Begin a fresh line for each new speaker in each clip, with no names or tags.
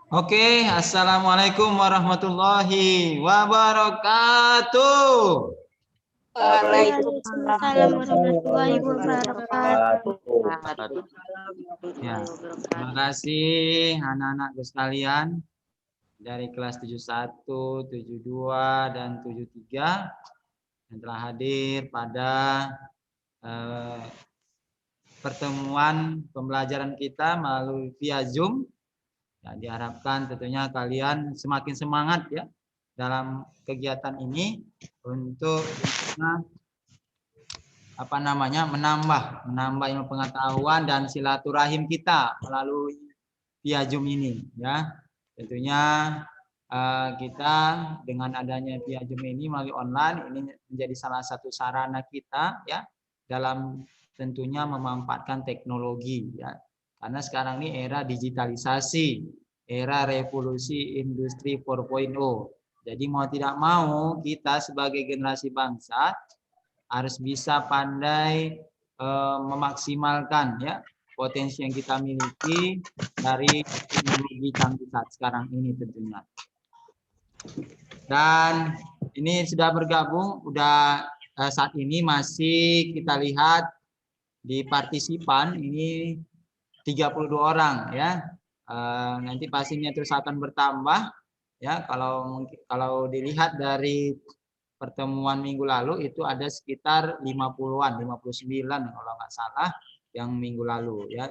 Oke, Assalamualaikum warahmatullahi wabarakatuh.
Waalaikumsalam warahmatullahi wabarakatuh.
Ya, terima kasih anak-anakku sekalian dari kelas 71, 72, dan 73 yang telah hadir pada pertemuan pembelajaran kita melalui via Zoom. Ya, diharapkan tentunya kalian semakin semangat ya dalam kegiatan ini untuk menambah ilmu pengetahuan dan silaturahim kita melalui via Zoom ini ya. Tentunya kita dengan adanya via Zoom ini melalui online ini menjadi salah satu sarana kita ya dalam tentunya memanfaatkan teknologi ya. Karena sekarang ini era digitalisasi, era revolusi industri 4.0. Jadi mau tidak mau kita sebagai generasi bangsa harus bisa pandai memaksimalkan ya potensi yang kita miliki dari teknologi canggih saat sekarang ini tentunya. Dan ini sudah bergabung, saat ini masih kita lihat di partisipan ini 32 orang ya. Nanti pastinya terus akan bertambah ya. Kalau dilihat dari pertemuan minggu lalu itu ada sekitar 50-an, 59 kalau nggak salah yang minggu lalu ya.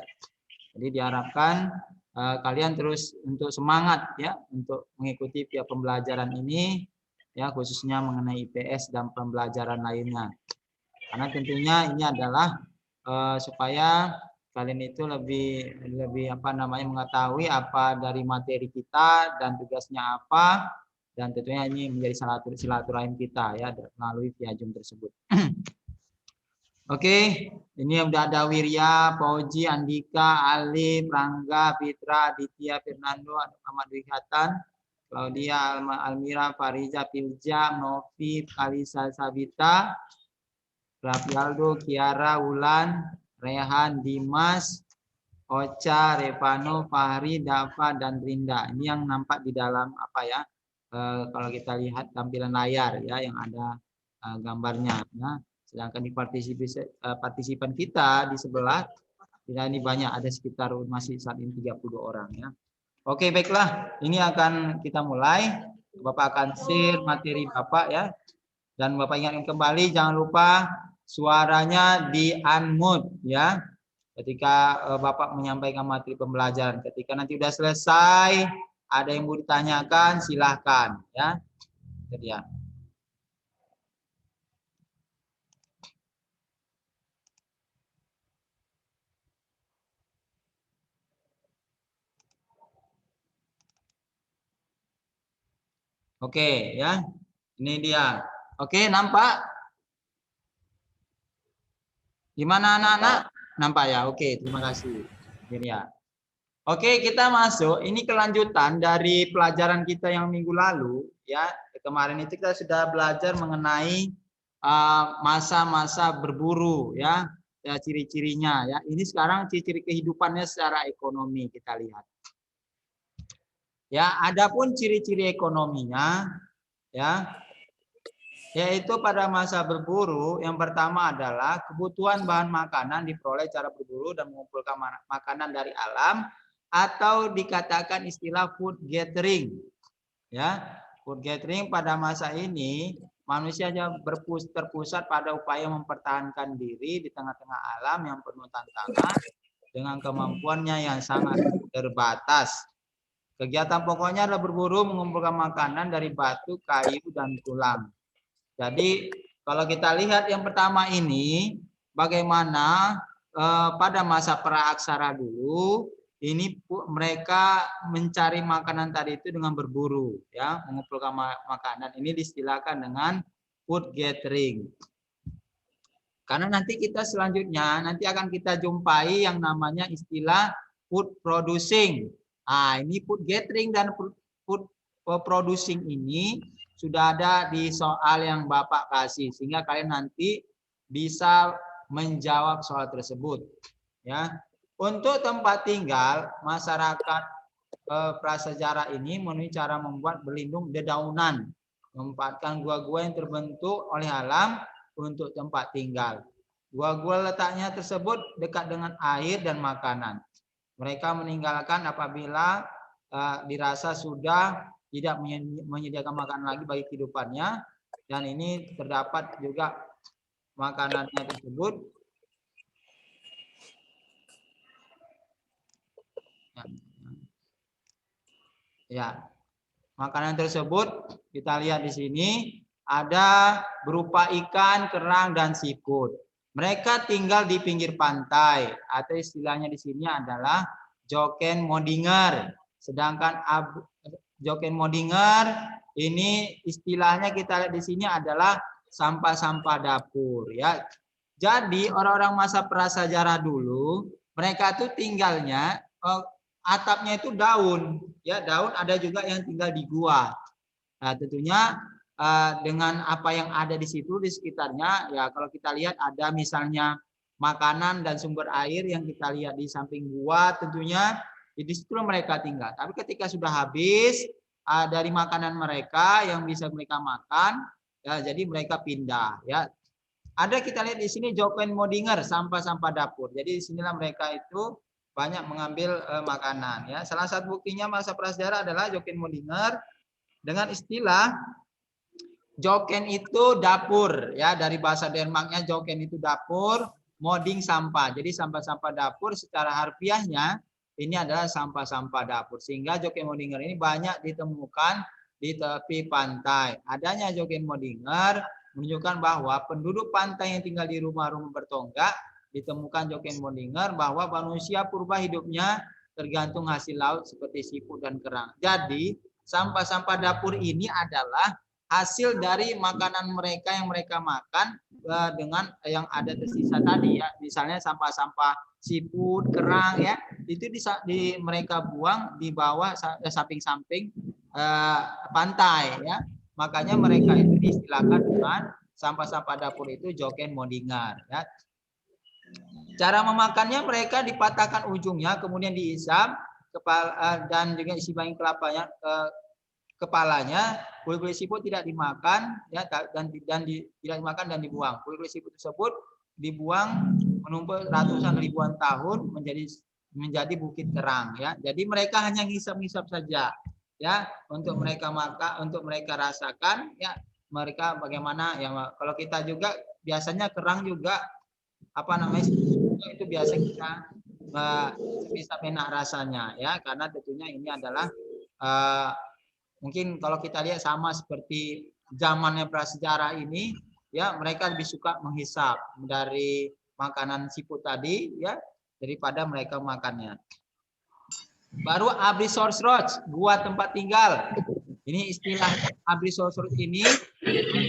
Jadi diharapkan kalian terus untuk semangat ya untuk mengikuti via pembelajaran ini ya, khususnya mengenai IPS dan pembelajaran lainnya. Karena tentunya ini adalah supaya kalian itu lebih mengetahui apa dari materi kita dan tugasnya apa, dan tentunya ini menjadi silaturahim kita ya melalui via Zoom tersebut. Oke, ini udah ada Wirya, Pauji, Andika, Ali, Rangga, Fitra, Aditya, Fernando, Ahmad Wihatan, Claudia, Almira, Fariza, Pilja, Novi, Kalisa, Sabita, Rafialdo, Kiara, Wulan, Rehan, Dimas, Ocha, Revano, Fahri, Dava, dan Rinda. Ini yang nampak di dalam kalau kita lihat tampilan layar ya yang ada gambarnya. Nah, sedangkan di partisipan kita di sebelah ini banyak, ada sekitar masih saat ini 30 orang ya. Oke, baiklah. Ini akan kita mulai. Bapak akan share materi Bapak ya. Dan Bapak ingatkan kembali, jangan lupa suaranya di unmute ya. Ketika Bapak menyampaikan materi pembelajaran, ketika nanti sudah selesai, ada yang mau ditanyakan, silahkan ya. Jadi ya. Oke ya, ini dia. Oke, nampak? Gimana anak-anak? Nampak ya? Oke, terima kasih. Ini ya. Oke, kita masuk. Ini kelanjutan dari pelajaran kita yang minggu lalu ya. Kemarin itu kita sudah belajar mengenai masa-masa berburu ya, ciri-cirinya ya. Ini sekarang ciri-ciri kehidupannya secara ekonomi kita lihat. Ya, adapun ciri-ciri ekonominya ya, yaitu pada masa berburu yang pertama adalah kebutuhan bahan makanan diperoleh cara berburu dan mengumpulkan makanan dari alam, atau dikatakan istilah food gathering. Ya, food gathering pada masa ini manusia terpusat pada upaya mempertahankan diri di tengah-tengah alam yang penuh tantangan dengan kemampuannya yang sangat terbatas. Kegiatan pokoknya adalah berburu, mengumpulkan makanan dari batu, kayu, dan tulang. Jadi kalau kita lihat yang pertama ini, bagaimana pada masa praaksara dulu, ini mereka mencari makanan tadi itu dengan berburu, ya, mengumpulkan makanan. Ini diistilahkan dengan food gathering. Karena nanti kita selanjutnya nanti akan kita jumpai yang namanya istilah food producing. Nah, ini food gathering dan food producing ini sudah ada di soal yang Bapak kasih, sehingga kalian nanti bisa menjawab soal tersebut. Ya, untuk tempat tinggal masyarakat prasejarah ini memenuhi cara membuat berlindung dedaunan, memanfaatkan gua-gua yang terbentuk oleh alam untuk tempat tinggal. Gua-gua letaknya tersebut dekat dengan air dan makanan. Mereka meninggalkan apabila dirasa sudah tidak menyediakan makanan lagi bagi kehidupannya, dan ini terdapat juga makanannya tersebut. Ya, makanan tersebut kita lihat di sini ada berupa ikan, kerang, dan siput. Mereka tinggal di pinggir pantai atau istilahnya di sini adalah joken modinger. Sedangkan joken modinger ini istilahnya kita lihat di sini adalah sampah-sampah dapur ya. Jadi orang-orang masa prasejarah dulu mereka tuh tinggalnya atapnya itu daun, ya daun. Ada juga yang tinggal di gua. Nah, tentunya dengan apa yang ada di situ di sekitarnya, ya kalau kita lihat ada misalnya makanan dan sumber air yang kita lihat di samping gua, tentunya di situ mereka tinggal. Tapi ketika sudah habis dari makanan mereka yang bisa mereka makan, ya jadi mereka pindah. Ya, ada kita lihat di sini joken modinger, sampah-sampah dapur. Jadi disinilah mereka itu banyak mengambil makanan ya. Salah satu buktinya masa prasejarah adalah joken modinger dengan istilah joken itu dapur ya, dari bahasa Denmarknya joken itu dapur, moding sampah. Jadi sampah-sampah dapur secara harfiahnya ini adalah sampah-sampah dapur. Sehingga joken modinger ini banyak ditemukan di tepi pantai. Adanya joken modinger menunjukkan bahwa penduduk pantai yang tinggal di rumah-rumah bertonggak ditemukan joken modinger bahwa manusia purba hidupnya tergantung hasil laut seperti siput dan kerang. Jadi sampah-sampah dapur ini adalah hasil dari makanan mereka yang mereka makan dengan yang ada tersisa tadi ya. Misalnya sampah-sampah siput, kerang ya, itu mereka buang di bawah samping-samping pantai ya. Makanya mereka itu diistilahkan dengan sampah-sampah dapur itu joken modinger ya. Cara memakannya mereka dipatahkan ujungnya, kemudian diisap kepala dan juga isi bagian kelapanya kepalanya. Kulit-kulit siput tidak dimakan ya, dan tidak dimakan dan dibuang. Kulit-kulit siput tersebut dibuang menumpuk ratusan ribuan tahun menjadi bukit kerang ya. Jadi mereka hanya ngisap-ngisap saja ya, untuk mereka makan, untuk mereka rasakan ya, mereka bagaimana ya. Kalau kita juga biasanya kerang juga apa namanya itu biasa kita bisa enak rasanya ya, karena tentunya ini adalah mungkin kalau kita lihat sama seperti zamannya prasejarah ini ya, mereka lebih suka menghisap dari makanan siput tadi ya daripada mereka makannya. Baru Abrisourceros, gua tempat tinggal. Ini istilah Abrisourceros ini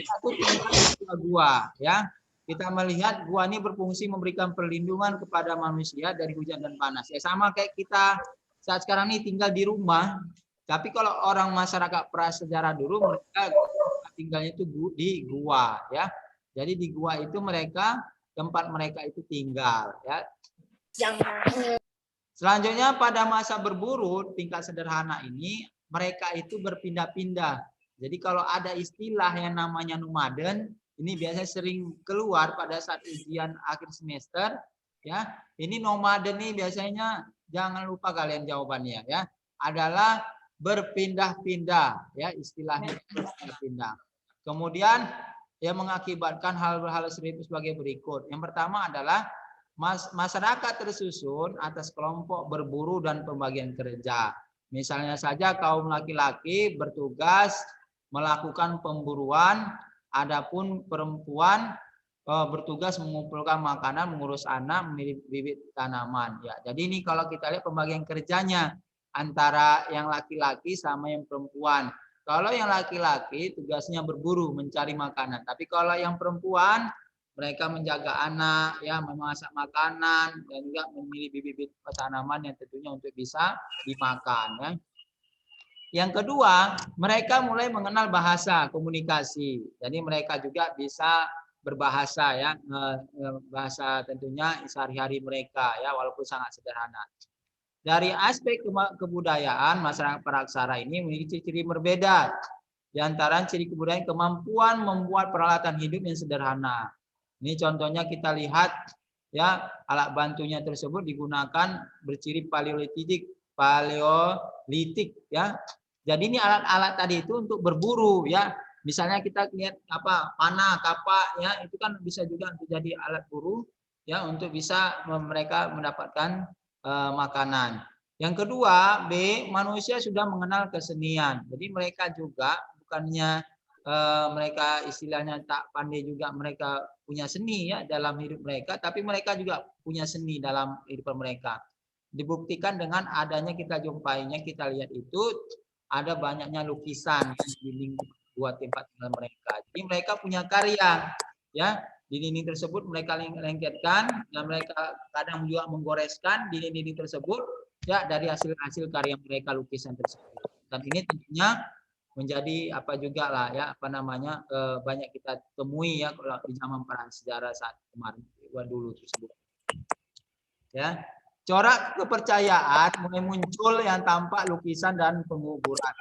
satu tinggal di gua ya. Kita melihat gua ini berfungsi memberikan perlindungan kepada manusia dari hujan dan panas. Ya sama kayak kita saat sekarang ini tinggal di rumah. Tapi kalau orang masyarakat prasejarah dulu mereka tinggalnya itu di gua ya. Jadi di gua itu mereka tempat mereka itu tinggal ya. Selanjutnya pada masa berburu tingkat sederhana ini mereka itu berpindah-pindah. Jadi kalau ada istilah yang namanya nomaden, ini biasanya sering keluar pada saat ujian akhir semester ya. Ini nomaden nih biasanya jangan lupa kalian jawabannya ya. Adalah berpindah-pindah ya, istilahnya berpindah. Kemudian yang mengakibatkan hal-hal sebagai berikut. Yang pertama adalah masyarakat tersusun atas kelompok berburu dan pembagian kerja. Misalnya saja kaum laki-laki bertugas melakukan pemburuan, adapun perempuan bertugas mengumpulkan makanan, mengurus anak, memilih bibit tanaman. Ya, jadi ini kalau kita lihat pembagian kerjanya antara yang laki-laki sama yang perempuan. Kalau yang laki-laki tugasnya berburu, mencari makanan. Tapi kalau yang perempuan mereka menjaga anak, ya, memasak makanan dan juga memilih bibit-bibit tanaman yang tentunya untuk bisa dimakan. Ya. Yang kedua, mereka mulai mengenal bahasa komunikasi. Jadi mereka juga bisa berbahasa ya, bahasa tentunya sehari-hari mereka ya, walaupun sangat sederhana. dari aspek kebudayaan masyarakat Praksara ini memiliki ciri-ciri berbeda. Di antara ciri kebudayaan kemampuan membuat peralatan hidup yang sederhana. Ini contohnya kita lihat ya, alat bantunya tersebut digunakan berciri paleolitik ya. Jadi ini alat-alat tadi itu untuk berburu ya. Misalnya kita lihat apa, panah, kapak ya, itu kan bisa juga untuk jadi alat buru ya, untuk bisa mereka mendapatkan makanan. Yang kedua, B, manusia sudah mengenal kesenian. Jadi mereka juga bukannya mereka istilahnya tak pandai, juga mereka punya seni ya dalam hidup mereka, tapi mereka juga punya seni dalam kehidupan mereka. Dibuktikan dengan adanya kita jumpainya, kita lihat itu ada banyaknya lukisan di dinding buat tempat tinggal mereka. Jadi mereka punya karya ya. Di dinding tersebut mereka lengketkan dan mereka kadang juga menggoreskan di dinding tersebut ya, dari hasil-hasil karya mereka, lukisan tersebut. Dan ini tentunya menjadi apa juga lah ya, apa namanya, banyak kita temui ya kalau di zaman prasejarah saat kemarin dulu tersebut. Ya. Corak kepercayaan mulai muncul yang tampak lukisan dan penguburan.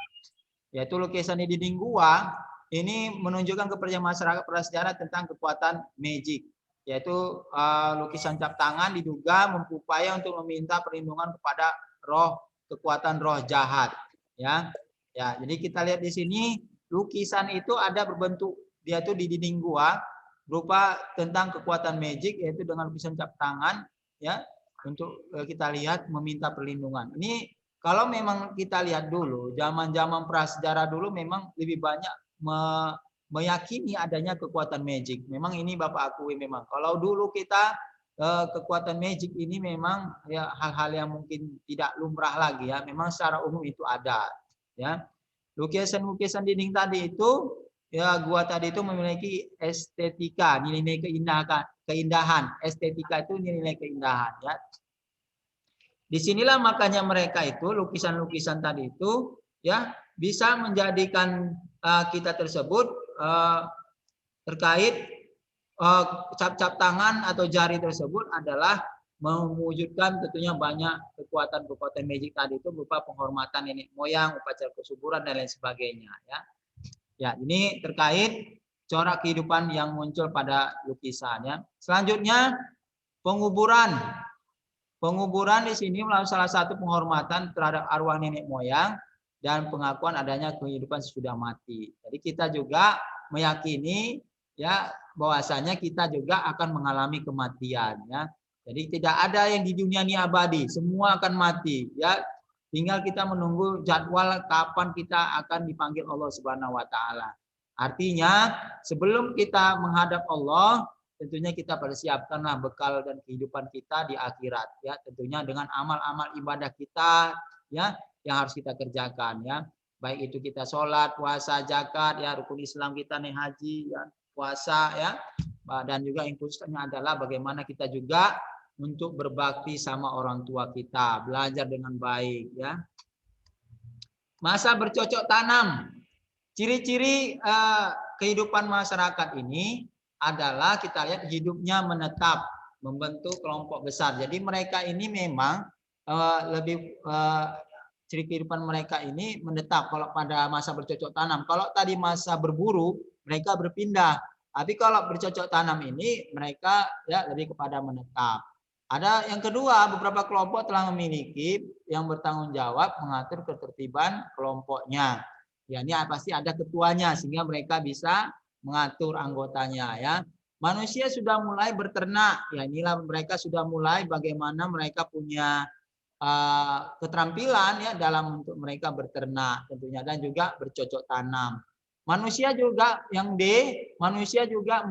Yaitu lukisan di dinding gua ini menunjukkan kepercayaan masyarakat prasejarah tentang kekuatan magic. Yaitu lukisan cap tangan diduga berupaya untuk meminta perlindungan kepada kekuatan roh jahat. Ya, ya. Jadi kita lihat di sini lukisan itu ada berbentuk, dia tuh di dinding gua berupa tentang kekuatan magic, yaitu dengan lukisan cap tangan ya, untuk kita lihat meminta perlindungan. Ini kalau memang kita lihat dulu, zaman-zaman prasejarah dulu memang lebih banyak meyakini adanya kekuatan magic. Memang ini Bapak akui memang. Kalau dulu kita kekuatan magic ini memang ya hal-hal yang mungkin tidak lumrah lagi ya. Memang secara umum itu ada ya. Lukisan-lukisan dinding tadi itu ya, gua tadi itu memiliki estetika, nilai keindahan. Estetika itu nilai keindahan ya. Disinilah makanya mereka itu lukisan-lukisan tadi itu ya bisa menjadikan kita tersebut terkait cap-cap tangan atau jari tersebut adalah mewujudkan tentunya banyak kekuatan-kekuatan magic tadi itu berupa penghormatan nenek moyang, upacara kesuburan dan lain sebagainya ya. Ya, ini terkait corak kehidupan yang muncul pada lukisannya. Selanjutnya penguburan. Penguburan di sini melalui salah satu penghormatan terhadap arwah nenek moyang dan pengakuan adanya kehidupan sesudah mati. Jadi kita juga meyakini ya bahwasanya kita juga akan mengalami kematian ya. Jadi tidak ada yang di dunia ini abadi, semua akan mati ya. Tinggal kita menunggu jadwal kapan kita akan dipanggil Allah Subhanahu wa taala. Artinya sebelum kita menghadap Allah, tentunya kita persiapkanlah bekal dan kehidupan kita di akhirat ya, tentunya dengan amal-amal ibadah kita ya yang harus kita kerjakan ya, baik itu kita sholat, puasa, zakat ya, rukun Islam kita nih, haji ya, puasa ya, dan juga yang khususnya adalah bagaimana kita juga untuk berbakti sama orang tua kita, belajar dengan baik ya. Masa bercocok tanam, ciri-ciri kehidupan masyarakat ini adalah kita lihat hidupnya menetap, membentuk kelompok besar. Jadi mereka ini memang ciri kehidupan mereka ini menetap kalau pada masa bercocok tanam. Kalau tadi masa berburu, mereka berpindah. Tapi kalau bercocok tanam ini mereka ya lebih kepada menetap. Ada yang kedua, beberapa kelompok telah memiliki yang bertanggung jawab mengatur ketertiban kelompoknya. Ya, ini pasti ada ketuanya sehingga mereka bisa mengatur anggotanya ya. Manusia sudah mulai berternak ya, inilah mereka sudah mulai bagaimana mereka punya keterampilan ya dalam untuk mereka berternak tentunya dan juga bercocok tanam. Manusia juga yang D, manusia juga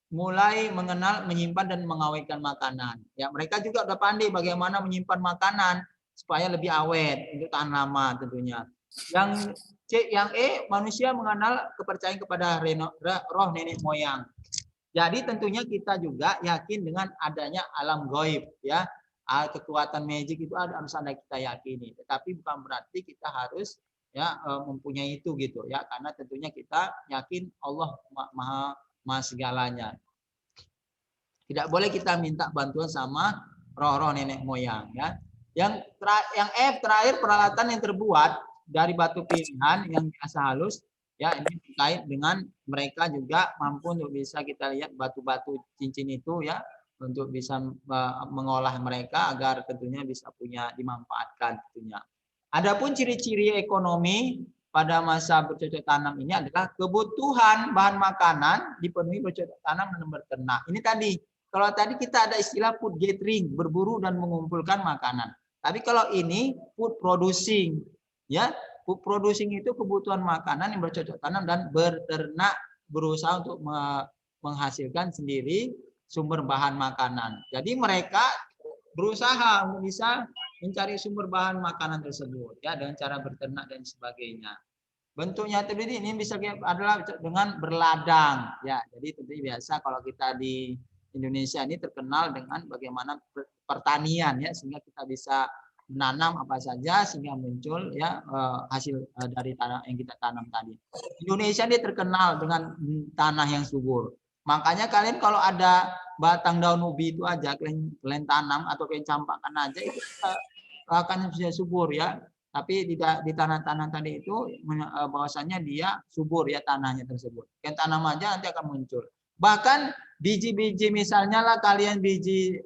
mulai mengenal menyimpan dan mengawetkan makanan. Ya, mereka juga udah pandai bagaimana menyimpan makanan supaya lebih awet untuk tahan lama tentunya. Yang C, yang E, manusia mengenal kepercayaan kepada roh nenek moyang. Jadi tentunya kita juga yakin dengan adanya alam gaib ya. Kekuatan magic itu harus ada kita yakini. Tetapi bukan berarti kita harus ya mempunyai itu gitu ya, karena tentunya kita yakin Allah maha segalanya. Tidak boleh kita minta bantuan sama roh-roh nenek moyang ya. Yang F terakhir, peralatan yang terbuat dari batu pilihan yang biasa halus, ya ini terkait dengan mereka juga mampu untuk bisa kita lihat batu-batu cincin itu ya, untuk bisa mengolah mereka agar tentunya bisa punya dimanfaatkan tentunya. Adapun ciri-ciri ekonomi pada masa bercocok tanam ini adalah kebutuhan bahan makanan dipenuhi bercocok tanam dan berternak. Ini tadi, kalau tadi kita ada istilah food gathering, berburu dan mengumpulkan makanan. Tapi kalau ini food producing, ya food producing itu kebutuhan makanan yang bercocok tanam dan berternak, berusaha untuk menghasilkan sendiri sumber bahan makanan. Jadi mereka berusaha untuk bisa mencari sumber bahan makanan tersebut ya dengan cara berternak dan sebagainya. Bentuknya tadi ini bisa adalah dengan berladang ya. Jadi tentunya biasa kalau kita di Indonesia ini terkenal dengan bagaimana pertanian ya, sehingga kita bisa menanam apa saja sehingga muncul ya hasil dari tanah yang kita tanam tadi. Indonesia ini terkenal dengan tanah yang subur. Makanya kalian kalau ada batang daun ubi itu aja kalian tanam atau kalian campakkan aja itu akan bisa subur ya. Tapi di tanah-tanah tadi itu bahwasanya dia subur ya tanahnya tersebut. Kalian tanam aja nanti akan muncul. Bahkan biji-biji misalnya lah kalian biji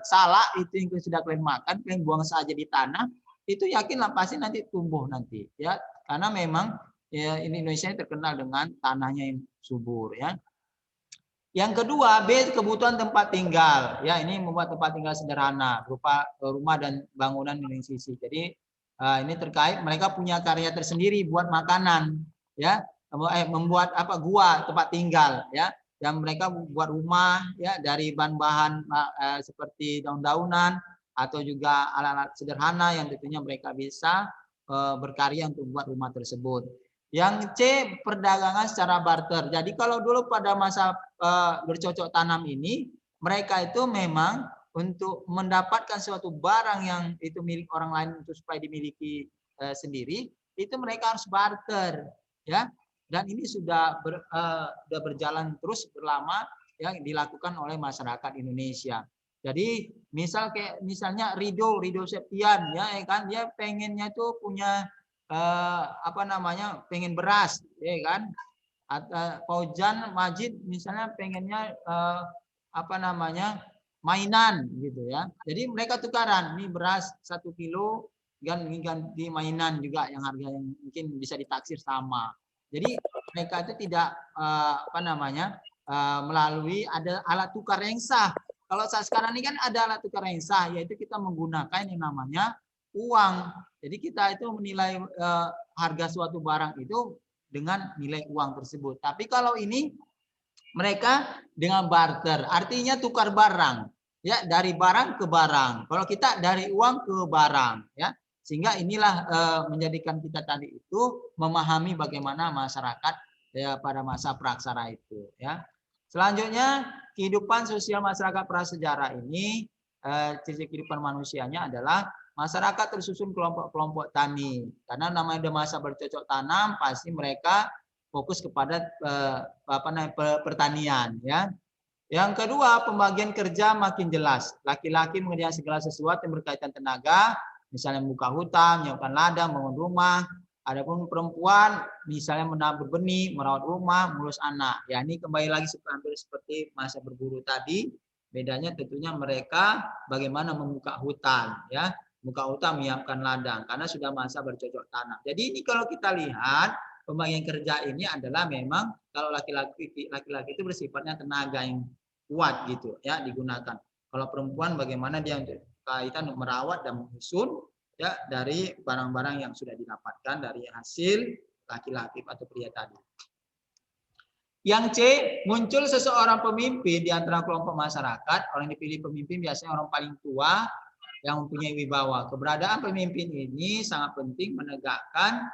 salak itu yang sudah kalian makan, kalian buang saja di tanah, itu yakinlah pasti nanti tumbuh nanti ya. Karena memang ya, Indonesia terkenal dengan tanahnya yang subur ya. Yang kedua, B, kebutuhan tempat tinggal. Ya, ini membuat tempat tinggal sederhana berupa rumah dan bangunan milik sisi. Jadi ini terkait mereka punya karya tersendiri buat makanan, ya, membuat apa gua tempat tinggal, ya, yang mereka buat rumah, ya, dari bahan-bahan seperti daun-daunan atau juga alat-alat sederhana yang tentunya mereka bisa berkarya untuk buat rumah tersebut. Yang C, perdagangan secara barter. Jadi kalau dulu pada masa bercocok tanam ini, mereka itu memang untuk mendapatkan suatu barang yang itu milik orang lain untuk supaya dimiliki sendiri, itu mereka harus barter, ya. Dan ini sudah berjalan terus berlama yang dilakukan oleh masyarakat Indonesia. Jadi misalnya Rido Septian ya kan, dia pengennya tuh punya pengen beras, ya kan? Paujan Majid misalnya pengennya mainan gitu ya. Jadi mereka tukaran, ini beras 1 kilo ganti mainan juga yang harga yang mungkin bisa ditaksir sama. Jadi mereka itu tidak melalui ada alat tukar yang sah. Kalau saat sekarang ini kan ada alat tukar yang sah, yaitu kita menggunakan yang namanya uang. Jadi kita itu menilai harga suatu barang itu dengan nilai uang tersebut. Tapi kalau ini mereka dengan barter, artinya tukar barang, ya, dari barang ke barang. Kalau kita dari uang ke barang, ya, sehingga inilah menjadikan kita tadi itu memahami bagaimana masyarakat ya pada masa praksara itu, ya. Selanjutnya kehidupan sosial masyarakat prasejarah ini, ciri kehidupan manusianya adalah masyarakat tersusun kelompok-kelompok tani. Karena namanya masa bercocok tanam, pasti mereka fokus kepada pertanian, ya. Yang kedua, pembagian kerja makin jelas. Laki-laki mengerjakan segala sesuatu yang berkaitan tenaga, misalnya membuka hutan, menyiapkan ladang, bangun rumah. Adapun perempuan, misalnya menabur benih, merawat rumah, mengurus anak. Ya, ini kembali lagi hampir seperti masa berburu tadi. Bedanya tentunya mereka bagaimana membuka hutan, ya, membuka hutan, menyiapkan ladang, karena sudah masa bercocok tanam. Jadi ini kalau kita lihat pembagian kerja ini adalah memang kalau laki-laki itu bersifatnya tenaga yang kuat gitu ya digunakan. Kalau perempuan bagaimana dia untuk kaitan merawat dan menyusun ya dari barang-barang yang sudah didapatkan dari hasil laki-laki atau pria tadi. Yang C, muncul seseorang pemimpin di antara kelompok masyarakat. Orang dipilih pemimpin biasanya orang paling tua yang mempunyai wibawa. Keberadaan pemimpin ini sangat penting menegakkan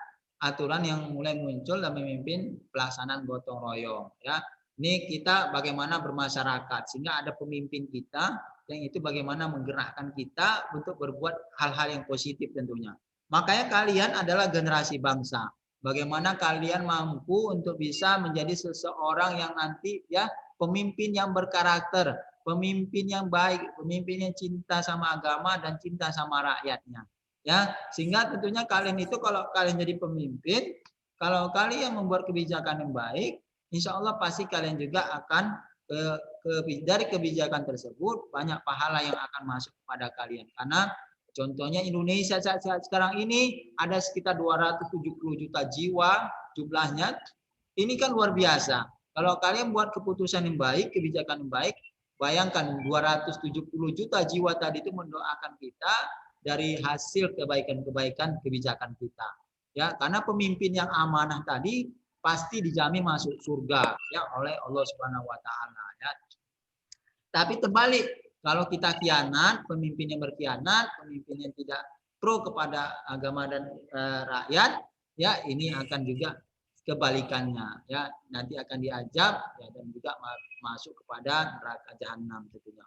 aturan yang mulai muncul dan memimpin pelaksanaan gotong royong. Ya, ini kita bagaimana bermasyarakat sehingga ada pemimpin kita yang itu bagaimana menggerakkan kita untuk berbuat hal-hal yang positif tentunya. Makanya kalian adalah generasi bangsa. Bagaimana kalian mampu untuk bisa menjadi seseorang yang nanti ya pemimpin yang berkarakter, pemimpin yang baik, pemimpin yang cinta sama agama dan cinta sama rakyatnya. Ya, sehingga tentunya kalian itu kalau kalian jadi pemimpin, kalau kalian membuat kebijakan yang baik, insya Allah pasti kalian juga akan dari kebijakan tersebut banyak pahala yang akan masuk kepada kalian. Karena contohnya Indonesia saat sekarang ini ada sekitar 270 juta jiwa jumlahnya. Ini kan luar biasa. Kalau kalian buat keputusan yang baik, kebijakan yang baik, bayangkan 270 juta jiwa tadi itu mendoakan kita dari hasil kebaikan-kebaikan kebijakan kita. Ya, karena pemimpin yang amanah tadi pasti dijamin masuk surga ya oleh Allah Subhanahu wa taala ya. Tapi terbalik, kalau kita khianat, pemimpin yang berkhianat, pemimpin yang tidak pro kepada agama dan rakyat, ya ini akan juga kebalikannya ya, nanti akan diajab ya, dan juga masuk kepada neraka jahanam tentunya.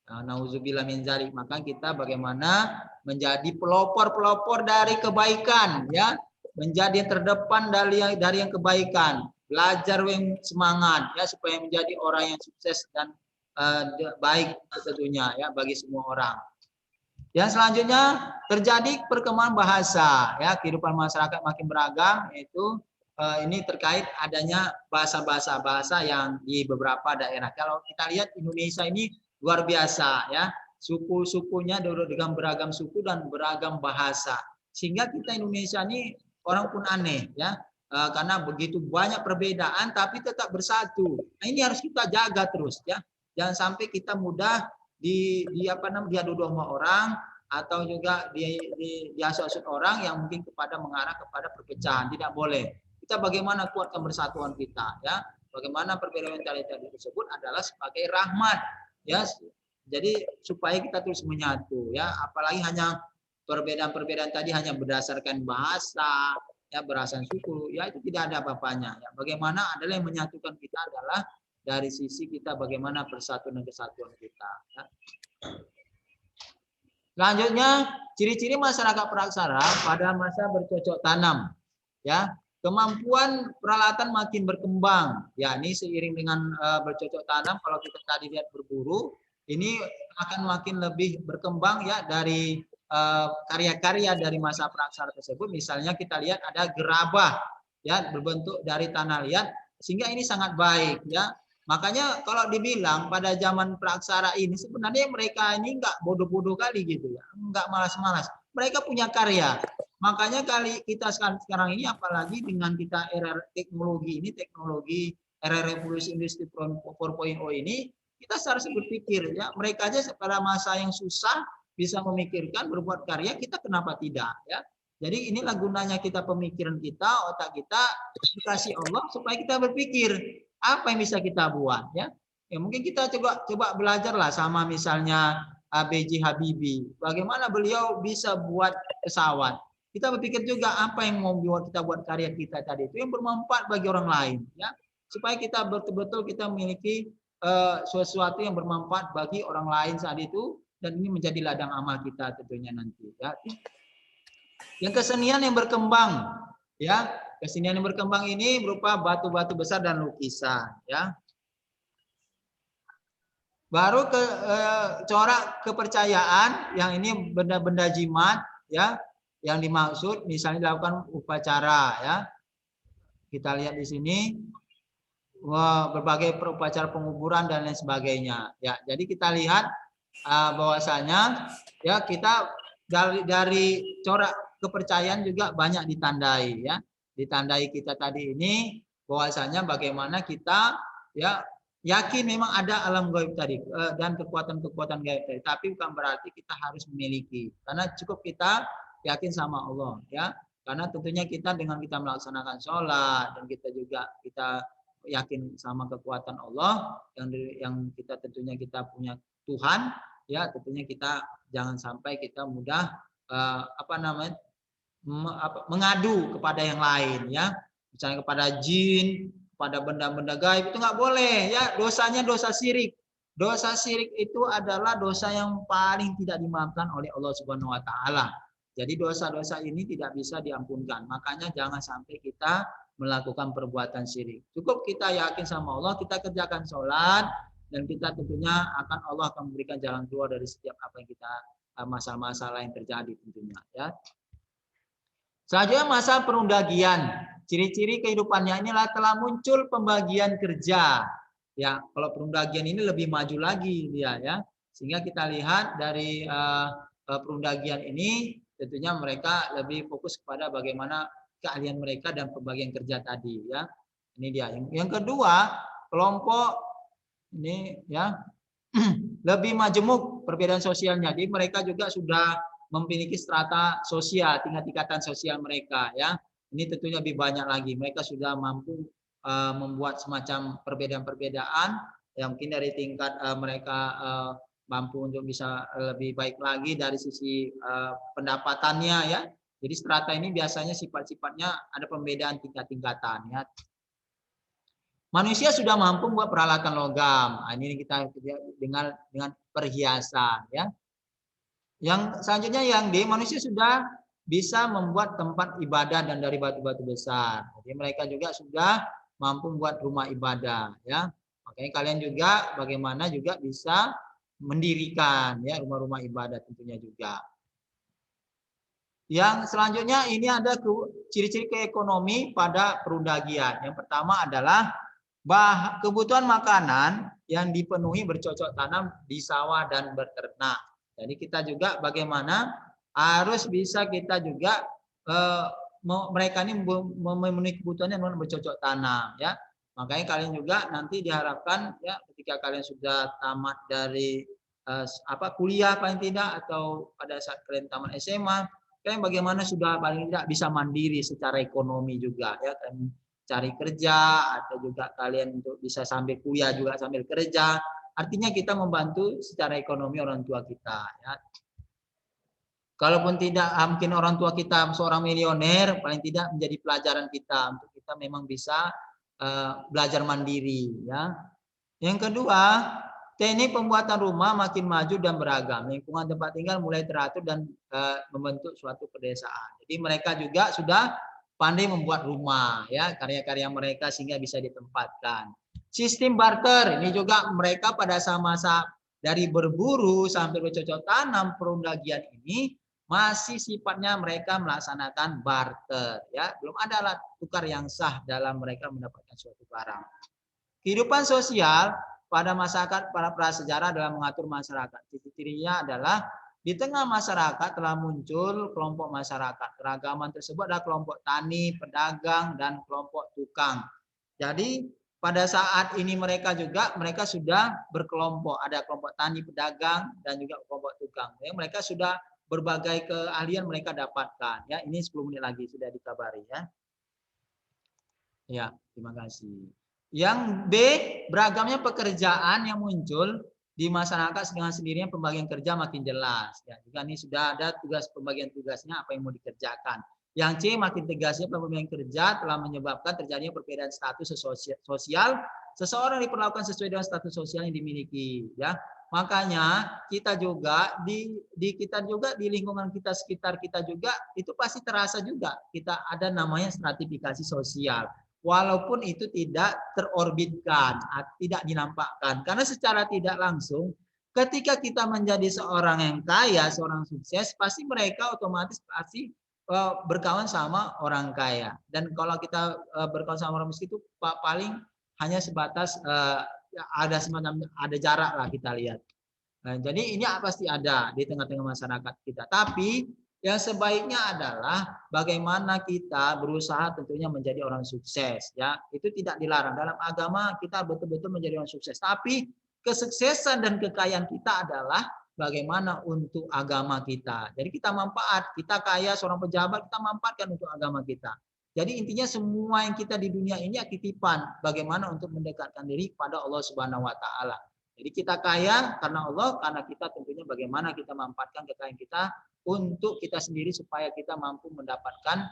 Nauzubillah min dzalik. Maka kita bagaimana menjadi pelopor-pelopor dari kebaikan ya, menjadi terdepan dari yang kebaikan, belajar yang semangat ya supaya menjadi orang yang sukses dan baik tentunya ya bagi semua orang. Yang selanjutnya terjadi perkembangan bahasa ya, kehidupan masyarakat makin beragam, yaitu ini terkait adanya bahasa yang di beberapa daerah. Kalau kita lihat Indonesia ini luar biasa ya, suku-sukunya dengan beragam suku dan beragam bahasa, sehingga kita Indonesia ini orang pun aneh ya, karena begitu banyak perbedaan tapi tetap bersatu. Nah, ini harus kita jaga terus ya, jangan sampai kita mudah diadu domba orang atau juga diasut-asut orang yang mungkin mengarah kepada perpecahan. Tidak boleh. Kita bagaimana kuatkan persatuan kita ya, bagaimana perbedaan tadi tersebut adalah sebagai rahmat ya, jadi supaya kita terus menyatu ya, apalagi hanya perbedaan tadi hanya berdasarkan bahasa ya, berdasarkan suku ya, itu tidak ada apa-apanya ya. Bagaimana adalah yang menyatukan kita adalah dari sisi kita bagaimana persatuan dan kesatuan kita ya. Selanjutnya, ciri-ciri masyarakat praksara pada masa bercocok tanam ya. Kemampuan peralatan makin berkembang ya, ini seiring dengan bercocok tanam. Kalau kita tadi lihat berburu, ini akan makin lebih berkembang ya dari karya-karya dari masa praksara tersebut. Misalnya kita lihat ada gerabah ya, berbentuk dari tanah liat, sehingga ini sangat baik ya. Makanya kalau dibilang pada zaman praksara ini sebenarnya mereka ini enggak bodoh-bodoh kali gitu ya, enggak malas-malas. Mereka punya karya. Makanya kali kita sekarang ini, apalagi dengan kita era teknologi ini, teknologi era revolusi industri 4.0 ini, kita harus berpikir ya, mereka aja pada masa yang susah bisa memikirkan, berbuat karya, kita kenapa tidak ya. Jadi inilah gunanya kita, pemikiran kita, otak kita dikasih Allah supaya kita berpikir apa yang bisa kita buat ya. Ya mungkin kita coba belajarlah sama misalnya B.J. Habibie, bagaimana beliau bisa buat pesawat. Kita berpikir juga apa yang mau kita buat karya kita tadi itu yang bermanfaat bagi orang lain ya, supaya kita betul-betul kita memiliki sesuatu yang bermanfaat bagi orang lain saat itu, dan ini menjadi ladang amal kita tentunya nanti ya. Yang kesenian yang berkembang ya, kesenian yang berkembang ini berupa batu-batu besar dan lukisan ya. Baru corak kepercayaan, yang ini benda-benda jimat ya, yang dimaksud misalnya dilakukan upacara ya. Kita lihat di sini berbagai upacara penguburan dan lain sebagainya ya. Jadi kita lihat bahwasanya ya, kita dari corak kepercayaan juga banyak ditandai ya. Ditandai kita tadi ini bahwasanya bagaimana kita ya yakin memang ada alam gaib tadi dan kekuatan-kekuatan gaib tadi, tapi bukan berarti kita harus memiliki, karena cukup kita yakin sama Allah ya. Karena tentunya kita dengan kita melaksanakan sholat dan kita juga yakin sama kekuatan Allah yang kita tentunya kita punya Tuhan ya, tentunya kita jangan sampai kita mudah mengadu kepada yang lain ya, misalnya kepada jin, pada benda-benda gaib, itu nggak boleh ya. Dosanya dosa syirik. Dosa syirik itu adalah dosa yang paling tidak dimaafkan oleh Allah Subhanahu wa taala. Jadi dosa-dosa ini tidak bisa diampunkan. Makanya jangan sampai kita melakukan perbuatan syirik. Cukup kita yakin sama Allah, kita kerjakan sholat, dan kita tentunya Allah akan memberikan jalan keluar dari setiap apa yang kita masalah-masalah yang terjadi tentunya ya. Selanjutnya masa perundagian. Ciri-ciri kehidupannya inilah telah muncul pembagian kerja. Ya, kalau perundagian ini lebih maju lagi dia ya. Sehingga kita lihat dari perundagian ini tentunya mereka lebih fokus kepada bagaimana keahlian mereka dan pembagian kerja tadi ya. Ini dia. Yang kedua, kelompok ini ya lebih majemuk perbedaan sosialnya. Jadi mereka juga sudah memiliki strata sosial, tingkatan sosial mereka ya. Ini tentunya lebih banyak lagi. Mereka sudah mampu membuat semacam perbedaan-perbedaan yang mungkin dari tingkat mereka mampu untuk bisa lebih baik lagi dari sisi pendapatannya ya. Jadi strata ini biasanya sifat-sifatnya ada pembedaan tingkat-tingkatan ya. Manusia sudah mampu membuat peralatan logam. Nah, ini kita dengan perhiasan ya. Yang selanjutnya yang D, manusia sudah bisa membuat tempat ibadah dan dari batu-batu besar. Jadi mereka juga sudah mampu membuat rumah ibadah ya. Makanya kalian juga bagaimana juga bisa mendirikan ya rumah-rumah ibadah tentunya juga. Yang selanjutnya ini ada ciri-ciri keekonomi pada perundagian. Yang pertama adalah kebutuhan makanan yang dipenuhi bercocok tanam di sawah dan beternak. Jadi kita juga bagaimana harus bisa kita juga mereka ini memenuhi kebutuhannya dengan bercocok tanam ya. Makanya kalian juga nanti diharapkan ya ketika kalian sudah tamat dari kuliah paling tidak atau pada saat kalian tamat SMA, kalian bagaimana sudah paling tidak bisa mandiri secara ekonomi juga ya kan, cari kerja atau juga kalian untuk bisa sambil kuliah juga sambil kerja. Artinya kita membantu secara ekonomi orang tua kita ya. Kalaupun tidak mungkin orang tua kita seorang milioner, paling tidak menjadi pelajaran kita untuk kita memang bisa belajar mandiri ya. Yang kedua, teknik pembuatan rumah makin maju dan beragam. Lingkungan tempat tinggal mulai teratur dan membentuk suatu pedesaan. Jadi mereka juga sudah pandai membuat rumah ya, karya-karya mereka sehingga bisa ditempatkan. Sistem barter ini juga mereka pada masa dari berburu sampai bercocok tanam perundagian ini masih sifatnya mereka melaksanakan barter ya, belum ada alat tukar yang sah dalam mereka mendapatkan suatu barang. Kehidupan sosial pada masyarakat para prasejarah dalam mengatur masyarakat. Ciri-cirinya adalah di tengah masyarakat telah muncul kelompok masyarakat. Keragaman tersebut ada kelompok tani, pedagang, dan kelompok tukang. Jadi pada saat ini mereka sudah berkelompok. Ada kelompok tani, pedagang, dan juga kelompok tukang. Ya, mereka sudah berbagai keahlian mereka dapatkan. Ya, ini 10 menit lagi sudah dikabari ya. Ya, terima kasih. Yang B, beragamnya pekerjaan yang muncul di masyarakat dengan sendirinya pembagian kerja makin jelas. Ya, juga ini sudah ada tugas pembagian tugasnya apa yang mau dikerjakan. Yang C, makin tegasnya pembagian kerja telah menyebabkan terjadinya perbedaan status sosial. Seseorang diperlakukan sesuai dengan status sosial yang dimiliki. Ya, makanya kita juga di lingkungan kita sekitar kita juga itu pasti terasa juga kita ada namanya stratifikasi sosial. Walaupun itu tidak terorbitkan, tidak dinampakkan. Karena secara tidak langsung, ketika kita menjadi seorang yang kaya, seorang sukses, pasti mereka otomatis pasti berkawan sama orang kaya. Dan kalau kita berkawan sama orang miskin itu paling hanya sebatas ada jarak lah kita lihat. Nah, jadi ini pasti ada di tengah-tengah masyarakat kita. Tapi yang sebaiknya adalah bagaimana kita berusaha tentunya menjadi orang sukses ya. Itu tidak dilarang. Dalam agama kita betul-betul menjadi orang sukses. Tapi kesuksesan dan kekayaan kita adalah bagaimana untuk agama kita. Jadi kita manfaat, kita kaya seorang pejabat, kita manfaatkan untuk agama kita. Jadi intinya semua yang kita di dunia ini titipan bagaimana untuk mendekatkan diri kepada Allah Subhanahu wa taala. Jadi kita kaya karena Allah, karena kita tentunya bagaimana kita manfaatkan kekayaan kita untuk kita sendiri supaya kita mampu mendapatkan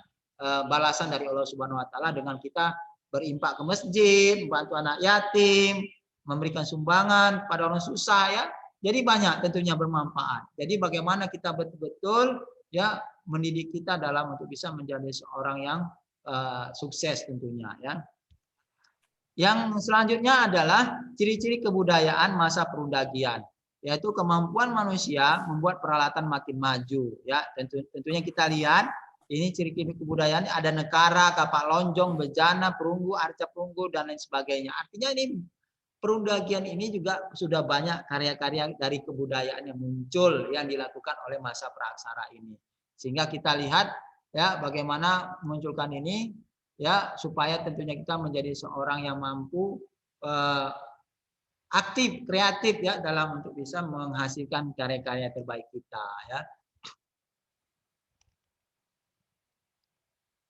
balasan dari Allah Subhanahu wa taala dengan kita berimpak ke masjid, membantu anak yatim, memberikan sumbangan pada orang susah ya. Jadi banyak tentunya bermanfaat. Jadi bagaimana kita betul-betul ya mendidik kita dalam untuk bisa menjadi seorang yang sukses tentunya ya. Yang selanjutnya adalah ciri-ciri kebudayaan masa perundagian, yaitu kemampuan manusia membuat peralatan makin maju. Ya, tentunya kita lihat ini ciri-ciri kebudayaan, ada nekara, kapak lonjong, bejana, perunggu, arca perunggu, dan lain sebagainya. Artinya ini perundagian ini juga sudah banyak karya-karya dari kebudayaan yang muncul yang dilakukan oleh masa praaksara ini. Sehingga kita lihat ya bagaimana memunculkan ini ya supaya tentunya kita menjadi seorang yang mampu aktif, kreatif ya dalam untuk bisa menghasilkan karya-karya terbaik kita ya.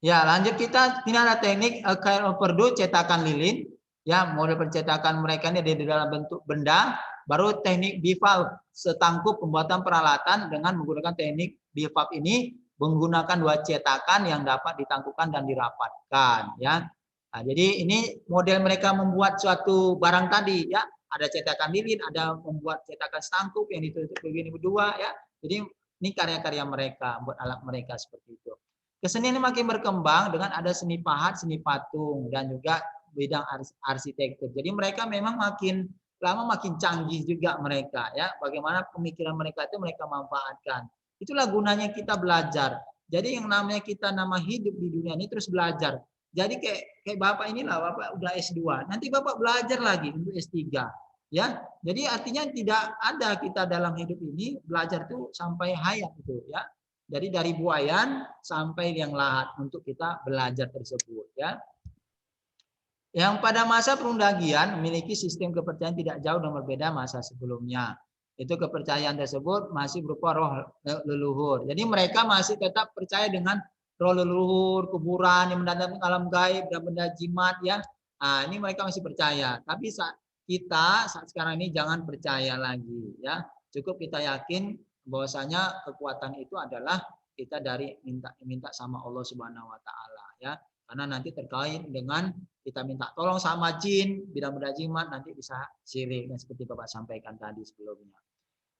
Ya, lanjut kita ini ada teknik kain overdue cetakan lilin. Ya, model pencetakan mereka ini ada di dalam bentuk benda. Baru teknik bivalve setangkup pembuatan peralatan dengan menggunakan teknik bivalve ini menggunakan 2 cetakan yang dapat ditangkupkan dan dirapatkan. Ya, nah, jadi ini model mereka membuat suatu barang tadi. Ya, ada cetakan lilin, ada membuat cetakan setangkup yang ditutup begini berdua. Ya, jadi ini karya-karya mereka, buat alat mereka seperti itu. Kesenian ini makin berkembang dengan ada seni pahat, seni patung, dan juga bidang arsitektur. Jadi mereka memang makin lama makin canggih juga mereka ya. Bagaimana pemikiran mereka itu mereka manfaatkan. Itulah gunanya kita belajar. Jadi yang namanya kita hidup di dunia ini terus belajar. Jadi kayak Bapak inilah, Bapak udah S2. Nanti Bapak belajar lagi untuk S3. Ya. Jadi artinya tidak ada kita dalam hidup ini belajar itu sampai hayat itu ya. Jadi dari buayan sampai liang lahat untuk kita belajar tersebut ya. Yang pada masa perundagian memiliki sistem kepercayaan tidak jauh dan berbeda masa sebelumnya. Itu kepercayaan tersebut masih berupa roh leluhur. Jadi mereka masih tetap percaya dengan roh leluhur, kuburan yang mendatangkan alam gaib dan benda jimat ya. Nah, ini mereka masih percaya. Tapi saat sekarang ini jangan percaya lagi ya. Cukup kita yakin bahwasanya kekuatan itu adalah kita dari minta sama Allah Subhanahu wa taala ya. Karena nanti terkait dengan kita minta tolong sama jin, benda-benda jimat nanti bisa syirik dan seperti Bapak sampaikan tadi sebelumnya.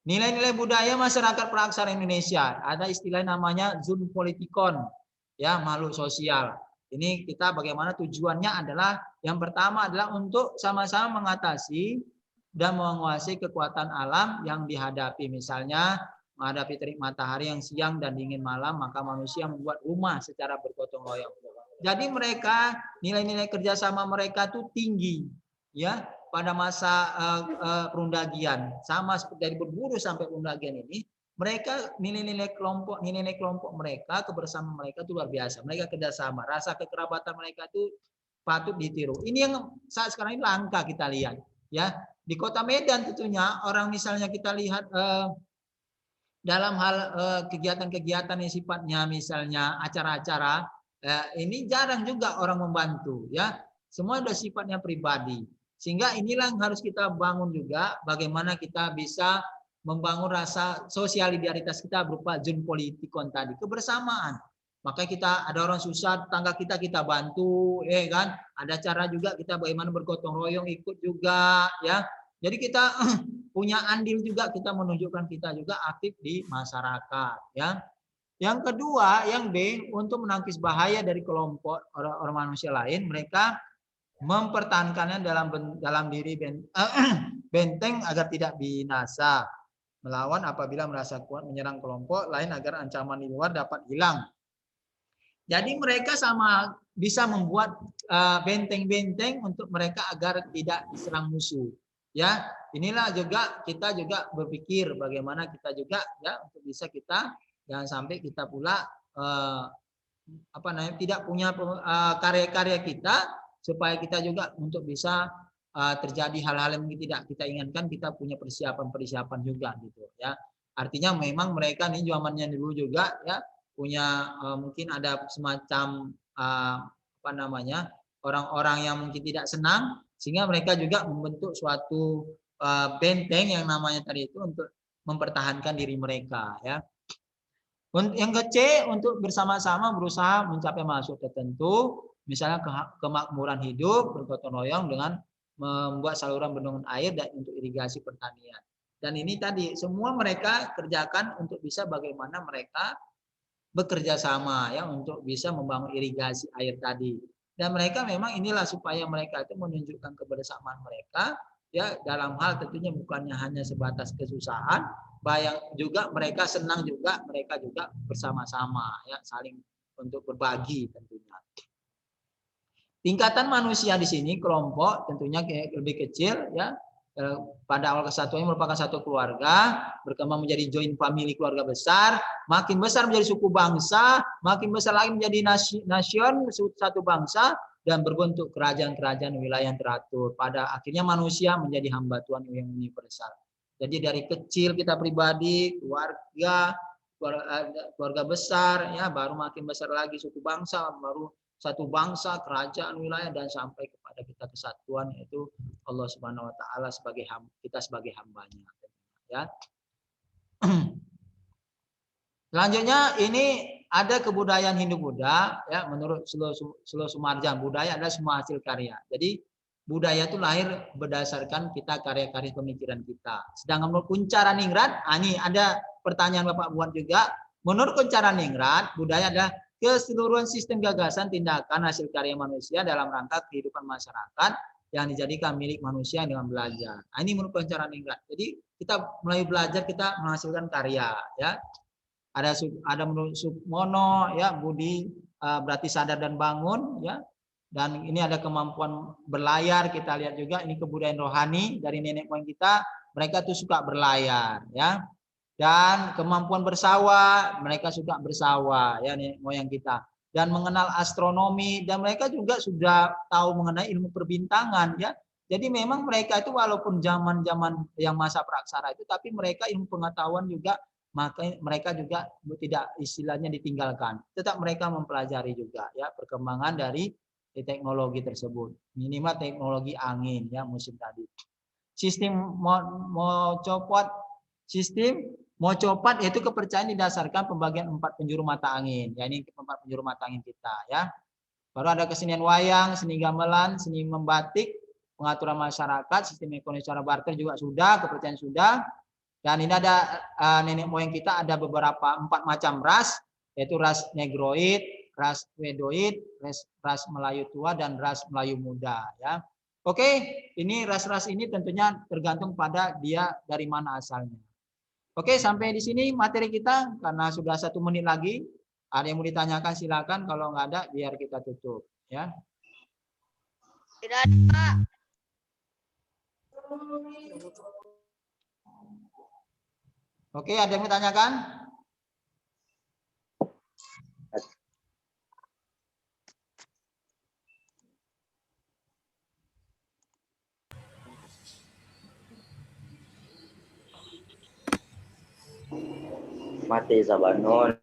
Nilai-nilai budaya masyarakat praaksara Indonesia, ada istilah namanya zoom politikon ya, makhluk sosial. Ini kita bagaimana tujuannya adalah yang pertama adalah untuk sama-sama mengatasi dan menguasai kekuatan alam yang dihadapi. Misalnya menghadapi terik matahari yang siang dan dingin malam, maka manusia membuat rumah secara bergotong royong. Jadi mereka nilai-nilai kerjasama mereka itu tinggi, ya pada masa perundagian. Sama seperti dari berburu sampai perundagian ini, mereka nilai-nilai kelompok mereka, kebersamaan mereka itu luar biasa. Mereka kerjasama, rasa kekerabatan mereka itu patut ditiru. Ini yang saat sekarang ini langka kita lihat, ya di Kota Medan tentunya orang misalnya kita lihat dalam hal kegiatan-kegiatan yang sifatnya misalnya acara-acara ini jarang juga orang membantu ya, semua sudah sifatnya pribadi, sehingga inilah yang harus kita bangun juga bagaimana kita bisa membangun rasa solidaritas kita berupa zoom politikon tadi, kebersamaan. Maka kita ada orang susah tetangga kita bantu kan, ada cara juga kita bagaimana bergotong royong ikut juga ya. Jadi kita punya andil juga, kita menunjukkan kita juga aktif di masyarakat ya. Yang kedua, yang B, untuk menangkis bahaya dari kelompok orang manusia lain, mereka mempertahankannya dalam diri benteng agar tidak binasa, melawan apabila merasa kuat menyerang kelompok lain agar ancaman di luar dapat hilang. Jadi mereka bisa membuat benteng-benteng untuk mereka agar tidak diserang musuh. Ya, inilah juga kita juga berpikir bagaimana kita juga ya untuk bisa kita jangan sampai kita pula tidak punya karya-karya kita, supaya kita juga untuk bisa terjadi hal-hal yang tidak kita inginkan, kita punya persiapan juga gitu ya. Artinya memang mereka nih zamannya dulu juga ya punya mungkin ada semacam orang-orang yang mungkin tidak senang, sehingga mereka juga membentuk suatu benteng yang namanya tadi itu untuk mempertahankan diri mereka ya. Yang ke-C, untuk bersama-sama berusaha mencapai maksud tertentu, misalnya kemakmuran hidup bergotong royong dengan membuat saluran bendungan air dan untuk irigasi pertanian. Dan ini tadi semua mereka kerjakan untuk bisa bagaimana mereka bekerja sama ya untuk bisa membangun irigasi air tadi. Dan mereka memang inilah supaya mereka itu menunjukkan kebersamaan mereka ya dalam hal tentunya bukannya hanya sebatas kesusahan, bayang juga mereka senang juga mereka juga bersama-sama ya saling untuk berbagi tentunya. Tingkatan manusia di sini kelompok tentunya lebih kecil ya. Pada awal kesatuannya merupakan satu keluarga, berkembang menjadi joint family keluarga besar, makin besar menjadi suku bangsa, makin besar lagi menjadi nasion satu bangsa dan berbentuk kerajaan-kerajaan wilayah yang teratur. Pada akhirnya manusia menjadi hamba Tuhan yang universal. Jadi dari kecil kita pribadi, keluarga besar ya, baru makin besar lagi suku bangsa, baru satu bangsa, kerajaan, wilayah dan sampai kepada kita kesatuan yaitu Allah Subhanahu wa taala sebagai kita sebagai hambanya ya. Selanjutnya ini ada kebudayaan Hindu-Buddha ya menurut Slo Sumarjan, budaya adalah semua hasil karya. Jadi budaya itu lahir berdasarkan kita karya-karya pemikiran kita. Sedangkan menurut Kuncharaningrat, ini ada pertanyaan Bapak buat juga. Menurut Kuncharaningrat, budaya adalah keseluruhan sistem gagasan tindakan hasil karya manusia dalam rangka kehidupan masyarakat yang dijadikan milik manusia dengan belajar. Ini menurut Kuncharaningrat. Jadi kita melalui belajar kita menghasilkan karya ya. Ada menurut Sukmono ya budi berarti sadar dan bangun ya. Dan ini ada kemampuan berlayar, kita lihat juga ini kebudayaan rohani dari nenek moyang kita, mereka tuh suka berlayar ya. Dan kemampuan bersawah, mereka suka bersawah ya nenek moyang kita. Dan mengenal astronomi dan mereka juga sudah tahu mengenai ilmu perbintangan ya. Jadi memang mereka itu walaupun zaman-zaman yang masa praksara itu tapi mereka ilmu pengetahuan juga maka mereka juga tidak istilahnya ditinggalkan. Tetap mereka mempelajari juga ya perkembangan dari teknologi tersebut. Minimal teknologi angin ya musim tadi. Sistem mau copat yaitu kepercayaan didasarkan pembagian 4 penjuru mata angin. Ya ini 4 penjuru mata angin kita ya. Baru ada kesenian wayang, seni gamelan, seni membatik, pengaturan masyarakat, sistem ekonomi secara barter juga sudah, kepercayaan sudah. Dan ini ada nenek moyang kita ada beberapa 4 macam ras, yaitu ras negroid, ras wedoid, ras Melayu tua dan ras Melayu muda ya. Oke, ini ras-ras ini tentunya tergantung pada dia dari mana asalnya. Oke, sampai di sini materi kita karena sudah 1 menit lagi. Ada yang mau ditanyakan silakan, kalau nggak ada biar kita tutup ya.
Tidak ada, Pak.
Oke, ada yang mau ditanyakan?
Mati Sabanon.